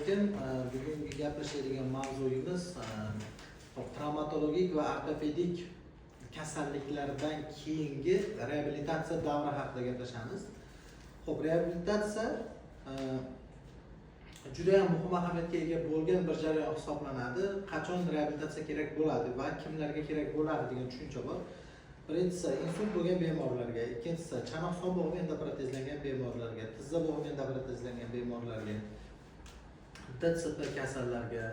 Assalomu alaykum. Bugungi gaplashadigan mavzuyimiz travmatologik va ortopedik kasalliklardan keyingi reabilitatsiya davri haqida gaplashamiz. Xo'p, reabilitatsiya juda ham muhim ahamiyatga ega bo'lgan bir jarayon hisoblanadi. Qachon reabilitatsiya kerak bo'ladi va kimlarga kerak bo'ladi degan tushuncha bor. Birinchisi insult bo'lgan bemorlarga, ikkinchisi chanoq son bo'g'imi endoprotezlangan bemorlarga, tizza bo'g'imi endoprotezlangan bemorlarga, DCP kasallarga,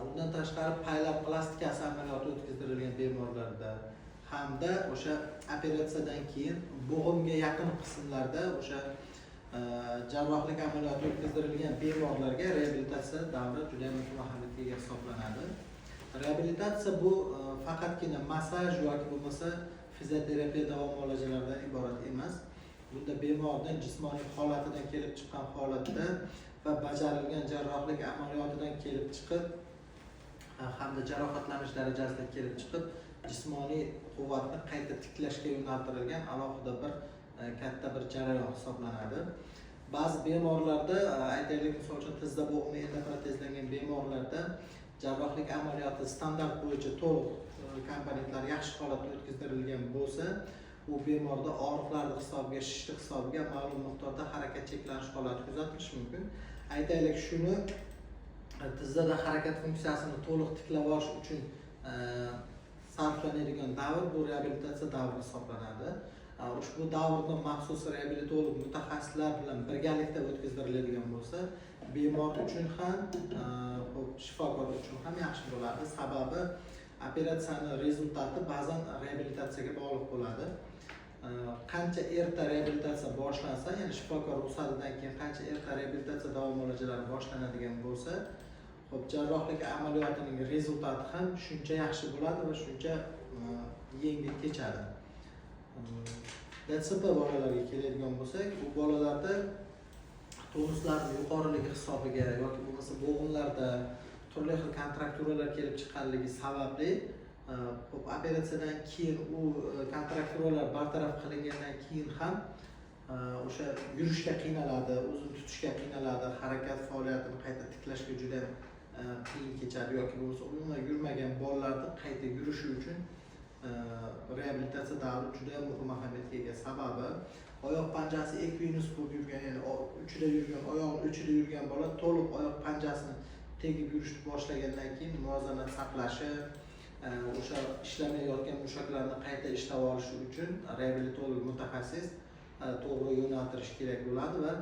undan tashqari paylar plastikasi amaliyoti o'tkazilgan bemorlarda hamda o'sha operatsiyadan keyin bo'g'imga yaqin qismlarda o'sha jarrohlik amaliyoti o'tkazilgan bemorlarga reabilitatsiya davri juda muhim ahamiyatga ega hisoblanadi. Reabilitatsiya bu faqatgina massaj yoki bo'lmasa fizioterapiya davo muolajalaridan iborat emas. Bunda bemorning jismoniy holatidan kelib chiqqan holatda va bajarilgan jarrohlik amaliyotidan kelib chiqib hamda jarohatlanish darajasida kelib chiqib jismoniy quvvatni qayta tiklashga yo'naltirilgan alohida bir katta bir jarayon hisoblanadi. Ba'zi bemorlarda aytaylik, misol uchun tizza bo'g'imi endoprotezlangan bemorlarda jarrohlik amaliyoti standart bo'yicha to'liq komponentlar yaxshi holatda o'tkazilgan bo'lsa, u bemorda og'riqlar hisobiga, shishlik hisobiga ma'lum miqdorda harakat cheklanish holati kuzatilishi mumkin. Aytaylik, shuni tizzada harakat funksiyasini to'liq tiklab olish uchun sarflanadigan davr bu reabilitatsiya davri hisoblanadi. Ushbu davrda maxsus reabilitolog mutaxassislar bilan birgalikda o'tkaziladigan bo'lsa, bemor uchun ham, shifokor uchun ham yaxshi bo'ladi. Sababi operatsiyaning rezultati ba'zan reabilitatsiyaga bog'liq bo'ladi. Qancha erta reabilitatsiya boshlansa, ya'ni shifokor ruxsatidan keyin qancha erta reabilitatsiya davo muolajalari boshlanadigan bo'lsa, jarrohlik amaliyotining rezultati ham shuncha yaxshi bo'ladi va shuncha yengil kechadi. DCP bolalarga keladigan bo'lsak, bu bolalarda tonuslarning yuqoriligi hisobiga yoki bo'lmasa bo'g'imlarda turli xil kontrakturalar kelib chiqqanligi sababli operatsiyadan keyin u kontrakturalar bartaraf qilingandan keyin ham o'sha yurishga qiynaladi, o'zini tutishga qiynaladi, harakat faoliyatini qayta tiklashga juda qiyin kechadi yoki bo'lmasa umuman yurmagan bolalarning qayta yurishi uchun reabilitatsiya davri juda muhim ahamiyatga ega. Sababi oyoq panjasi ekvinus bo'lib yurgan, ya'ni uchida yurgan, oyog'ning uchida yurgan bola to'liq oyoq panjasini tegib yurishni boshlagandan keyin muvozanat saqlashi, o'sha ishlamayotgan mushaklarni qayta ishlab olishi uchun reabilitolog mutaxassis to'g'ri yo'naltirish kerak bo'ladi va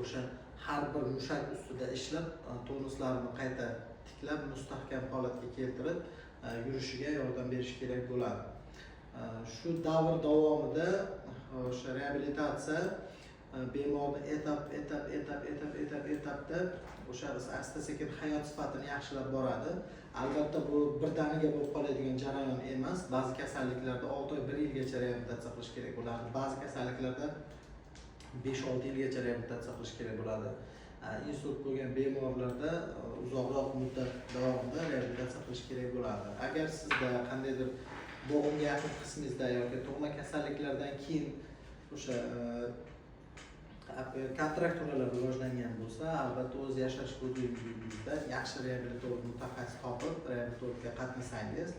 o'sha har bir mushak ustida ishlab tonuslarini qayta tiklab mustahkam holatga keltirib yurishiga yordam berish kerak bo'ladi. Shu davr davomida o'sha reabilitatsiya bemorni etapda o'sha asta-sekin hayot sifatini yaxshilab boradi. Albatta bu birdaniga bo'lib qoladigan jarayon emas. Ba'zi kasalliklarda 6 oy, 1 yilgacha reabilitatsiya qilish kerak bo'ladi. Ba'zi kasalliklarda 5-6 yilgacha reabilitatsiya qilish kerak bo'ladi. Insult bo'lgan bemorlarda uzoqroq muddat davomida reabilitatsiya qilish kerak bo'ladi. Agar sizda qandaydir bo'g'imga yaqin qismingizda yoki tug'ma kasalliklardan keyin o'sha kontrakturalar rivojlangan bo'lsa, albatta o'z yashash hududingizda yaxshi reabilitolog mutaxassis topib, reabilitologga qatnasangiz,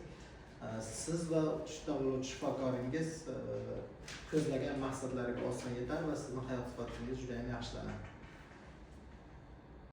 siz va davlat shifokoringiz ko'zlagan maqsadlarga oson yetar va sizning hayot sifatingiz juda ham yaxshilanadi.